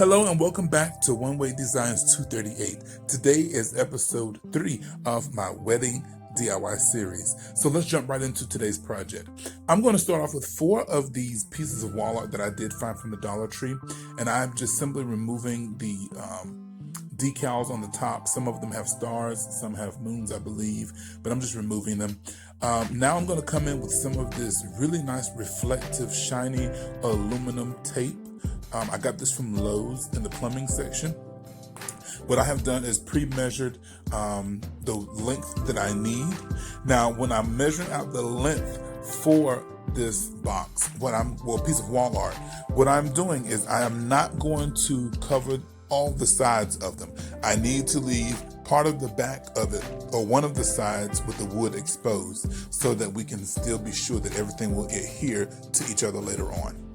Hello and welcome back to One Way Designs 238. Today is episode 3 of my wedding DIY series. So let's jump right into today's project. I'm going to start off with 4 of these pieces of wall art that I did find from the Dollar Tree, and I'm just simply removing the decals on the top. Some of them have stars, some have moons, I believe, but I'm just removing them. Now I'm going to come in with some of this really nice reflective shiny aluminum tape. I got this from Lowe's in the plumbing section. What I have done is pre-measured the length that I need. Now, when I'm measuring out the length for this box, piece of wall art, what I'm doing is I am not going to cover all the sides of them. I need to leave part of the back of it or one of the sides with the wood exposed so that we can still be sure that everything will adhere to each other later on.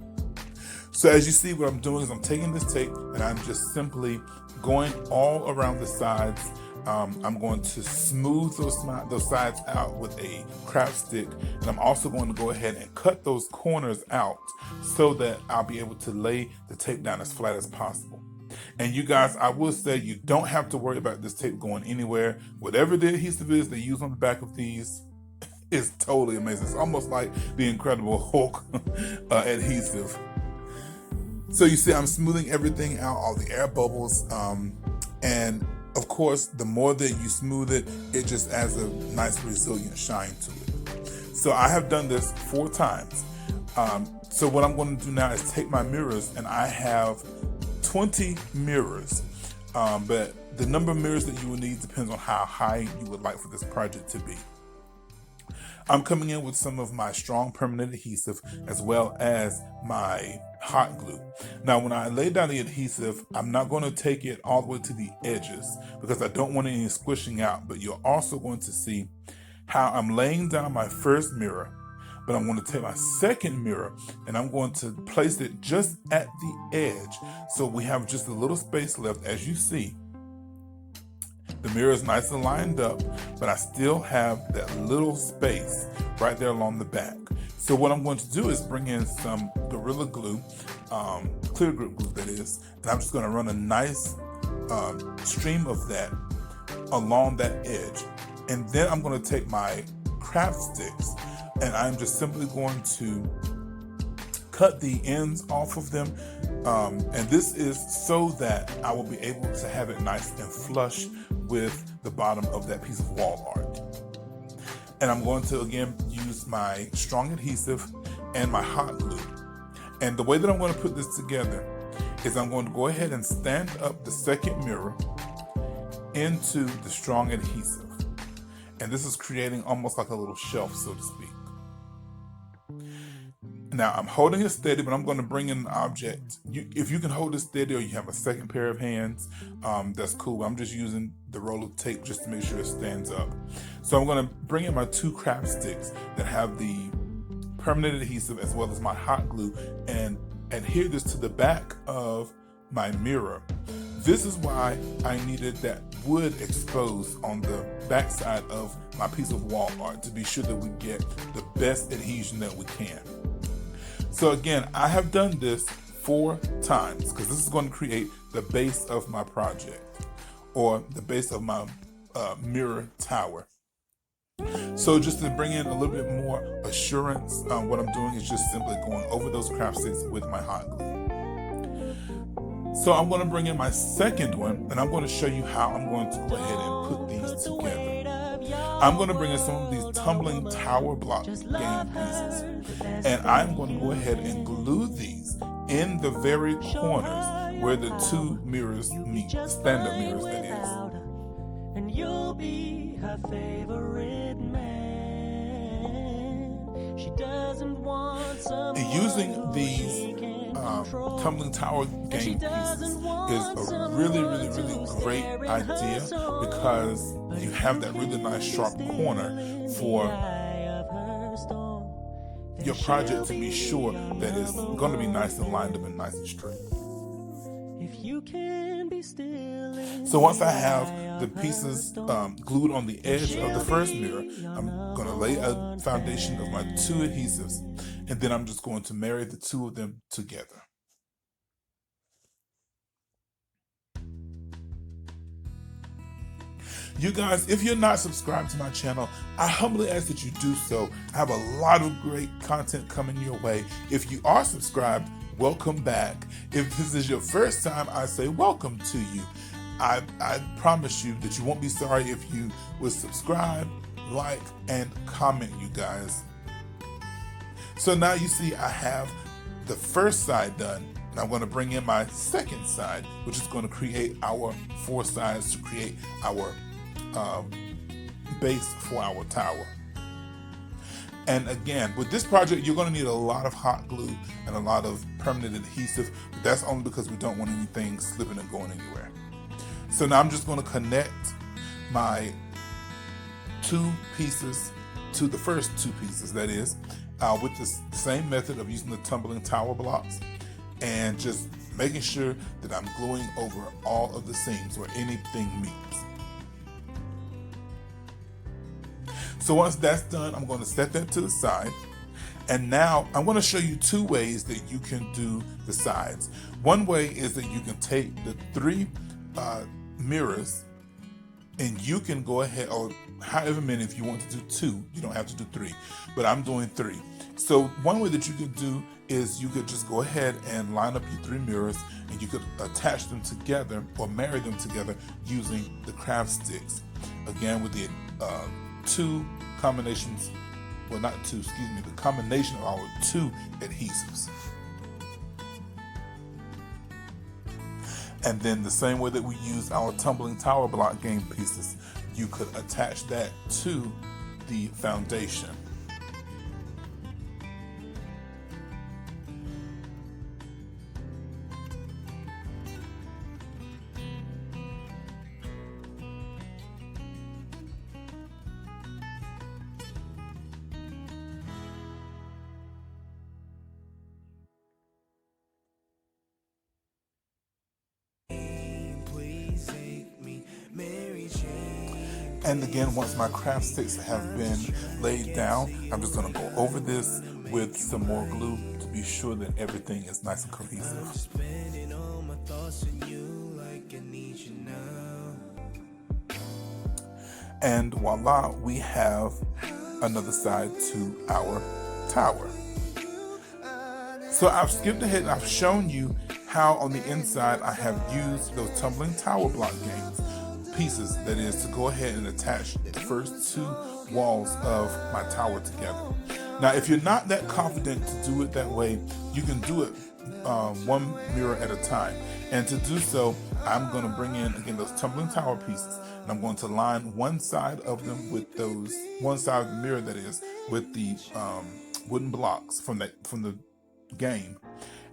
So as you see, what I'm doing is I'm taking this tape and I'm just simply going all around the sides. I'm going to smooth those sides out with a craft stick, and I'm also going to go ahead and cut those corners out so that I'll be able to lay the tape down as flat as possible. And you guys, I will say you don't have to worry about this tape going anywhere. Whatever the adhesive is they use on the back of these is totally amazing. It's almost like the Incredible Hulk adhesive. So you see, I'm smoothing everything out, all the air bubbles, and of course, the more that you smooth it, it just adds a nice resilient shine to it. So I have done this 4 times. So what I'm going to do now is take my mirrors, and I have 20 mirrors, but the number of mirrors that you will need depends on how high you would like for this project to be. I'm coming in with some of my strong permanent adhesive as well as my hot glue. Now, when I lay down the adhesive, I'm not going to take it all the way to the edges because I don't want any squishing out, but you're also going to see how I'm laying down my first mirror, but I'm going to take my second mirror and I'm going to place it just at the edge so we have just a little space left. As you see, the mirror is nice and lined up, but I still have that little space right there along the back. So what I'm going to do is bring in some Gorilla Glue, clear grip glue that is, and I'm just going to run a nice stream of that along that edge. And then I'm going to take my craft sticks and I'm just simply going to cut the ends off of them. And this is so that I will be able to have it nice and flush with the bottom of that piece of wall art. And I'm going to again use my strong adhesive and my hot glue. And the way that I'm going to put this together is I'm going to go ahead and stand up the second mirror into the strong adhesive. And this is creating almost like a little shelf, so to speak. Now I'm holding it steady, but I'm going to bring in an object. If you can hold it steady or you have a second pair of hands, that's cool. I'm just using the roll of tape just to make sure it stands up. So I'm going to bring in my 2 craft sticks that have the permanent adhesive as well as my hot glue and adhere this to the back of my mirror. This is why I needed that wood exposed on the back side of my piece of wall art to be sure that we get the best adhesion that we can. So again, I have done this 4 times because this is going to create the base of my project or the base of my mirror tower. So just to bring in a little bit more assurance, what I'm doing is just simply going over those craft sticks with my hot glue. So I'm going to bring in my second one and I'm going to show you how I'm going to go ahead and put these together. I'm going to bring in some of these tumbling tower block game pieces, and I'm going to go ahead and glue these in the very corners where the 2 mirrors meet, the stand-up mirrors that is. And you'll be her favorite man. She doesn't want some using these tumbling tower game pieces is a really great idea because you have that really nice sharp corner for your project to be sure that it's going to be nice and lined up and nice and straight. So once I have the pieces glued on the edge of the first mirror, I'm going to lay a foundation of my 2 adhesives, and then I'm just going to marry the 2 of them together. You guys, if you're not subscribed to my channel, I humbly ask that you do so. I have a lot of great content coming your way. If you are subscribed, welcome back. If this is your first time, I say welcome to you. I promise you that you won't be sorry if you would subscribe, like, and comment, you guys. So now you see I have the first side done. And I'm going to bring in my second side, which is going to create our 4 sides to create our base for our tower. And again, with this project, you're going to need a lot of hot glue and a lot of permanent adhesive. But that's only because we don't want anything slipping and going anywhere. So now I'm just going to connect my 2 pieces to the first 2 pieces, that is, with the same method of using the tumbling tower blocks and just making sure that I'm gluing over all of the seams where anything meets. So once that's done, I'm going to set that to the side. And now I'm going to show you 2 ways that you can do the sides. One way is that you can take the 3 mirrors and you can go ahead, or however many, if you want to do 2, you don't have to do 3, but I'm doing 3. So one way that you could do is you could just go ahead and line up your 3 mirrors and you could attach them together or marry them together using the craft sticks. Again, with the 2 combinations, well not 2, excuse me, the combination of our 2 adhesives. And then the same way that we use our tumbling tower block game pieces, you could attach that to the foundation. And again, once my craft sticks have been laid down, I'm just going to go over this with some more glue to be sure that everything is nice and cohesive. And voila, we have another side to our tower. So I've skipped ahead and I've shown you how on the inside I have used those tumbling tower block games pieces, that is, to go ahead and attach the first 2 walls of my tower together. Now, if you're not that confident to do it that way, you can do it 1 mirror at a time. And to do so, I'm going to bring in, again, those tumbling tower pieces, and I'm going to line one side of them with those, one side of the mirror, that is, with the wooden blocks from the game.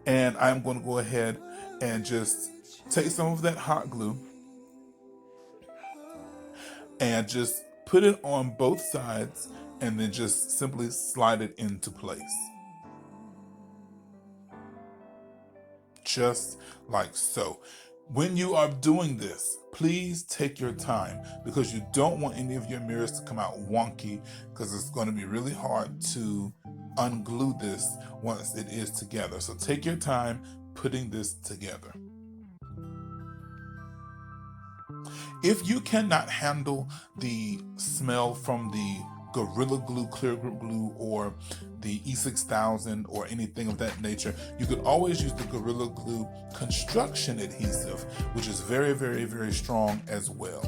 And I'm going to go ahead and just take some of that hot glue and just put it on both sides and then just simply slide it into place. Just like so. When you are doing this, please take your time, because you don't want any of your mirrors to come out wonky, because it's going to be really hard to unglue this once it is together. So take your time putting this together. If you cannot handle the smell from the Gorilla Glue, Clear Grip Glue, or the E6000 or anything of that nature, you could always use the Gorilla Glue construction adhesive, which is very, very, very strong as well.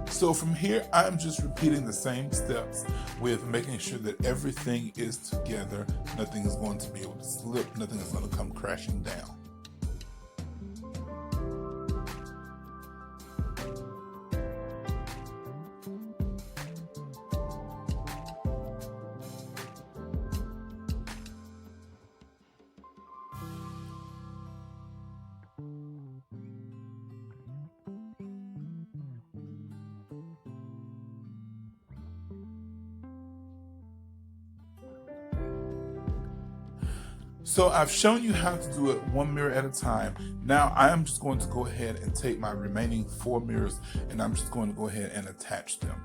So from here, I'm just repeating the same steps with making sure that everything is together. Nothing is going to be able to slip. Nothing is going to come crashing down. So I've shown you how to do it one mirror at a time. Now I am just going to go ahead and take my remaining 4 mirrors and I'm just going to go ahead and attach them.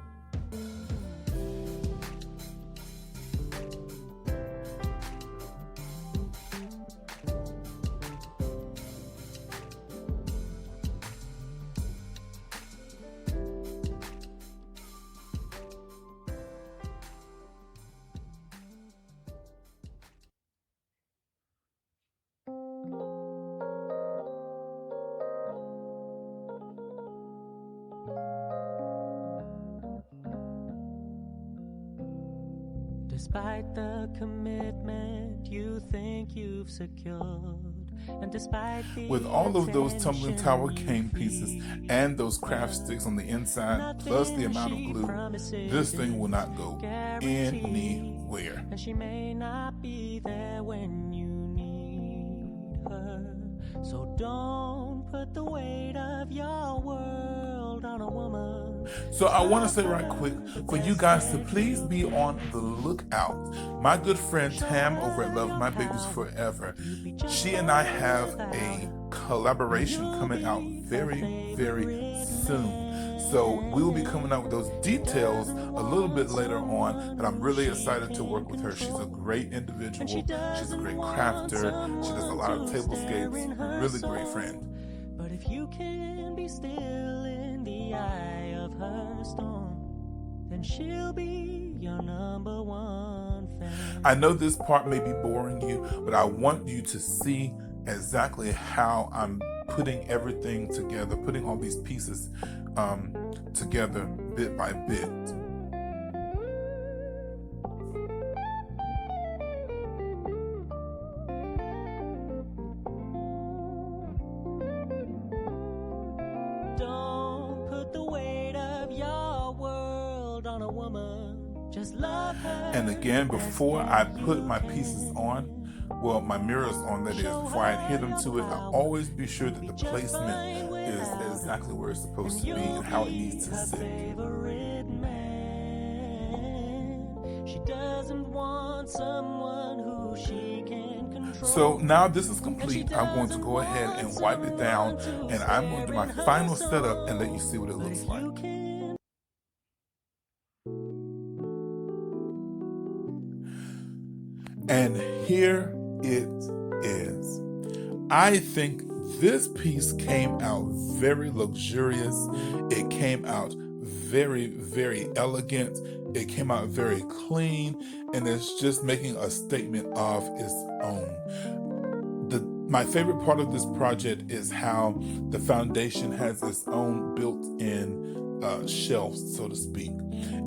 Despite the commitment you think you've secured, and despite the with all of those tumbling tower game pieces and those craft sticks on the inside, plus the amount of glue, this thing will not go anywhere. And she may not be there when you need her. So don't put the weight of your world on a woman. So I want to say right quick for you guys to please be on the lookout. My good friend Tam over at Love My Babies Forever, she and I have a collaboration coming out very, very soon. So we will be coming out with those details a little bit later on, but I'm really excited to work with her. She's a great individual. She's a great crafter. She does a lot of tablescapes. Really great friend. But if you can be still in the eye of her storm, then she'll be your number one fan. I know this part may be boring you, but I want you to see exactly how I'm putting everything together, putting all these pieces together bit by bit. Don't put the weight of your world on a woman. Just love her. And again, before I put my pieces on, well, my mirrors on, that is, before I adhere them to it, I always be sure that the placement is exactly where it's supposed to be and how it needs to sit. She doesn't want someone who she can control. So now this is complete. I'm going to go ahead and wipe it down, and I'm going to do my final setup and let you see what it looks like. And here it is. I think this piece came out very luxurious. It came out very, very elegant. It came out very clean, and it's just making a statement of its own. My favorite part of this project is how the foundation has its own built-in shelves, so to speak.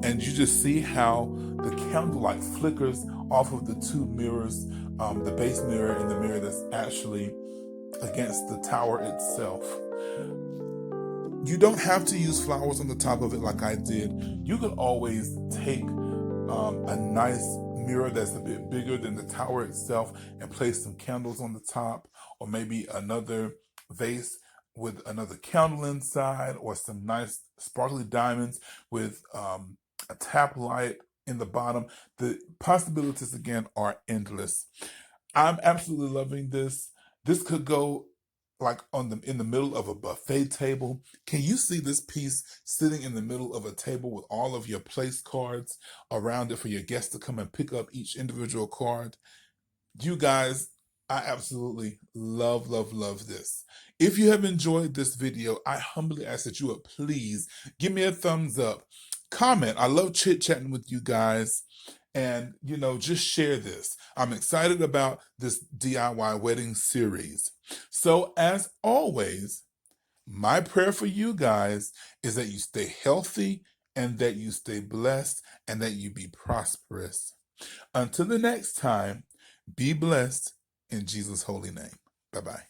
And you just see how the candlelight flickers off of the two mirrors, the base mirror and the mirror that's actually against the tower itself. You don't have to use flowers on the top of it like I did. You could always take a nice mirror that's a bit bigger than the tower itself and place some candles on the top, or maybe another vase with another candle inside, or some nice sparkly diamonds with a tap light in the bottom. The possibilities again are endless. I'm absolutely loving this. This could go like in the middle of a buffet table. Can you see this piece sitting in the middle of a table with all of your place cards around it for your guests to come and pick up each individual card? You guys, I absolutely love this. If you have enjoyed this video, I humbly ask that you would please give me a thumbs up, comment. I love chit-chatting with you guys. And, just share this. I'm excited about this DIY wedding series. So as always, my prayer for you guys is that you stay healthy and that you stay blessed and that you be prosperous. Until the next time, be blessed in Jesus' holy name. Bye-bye.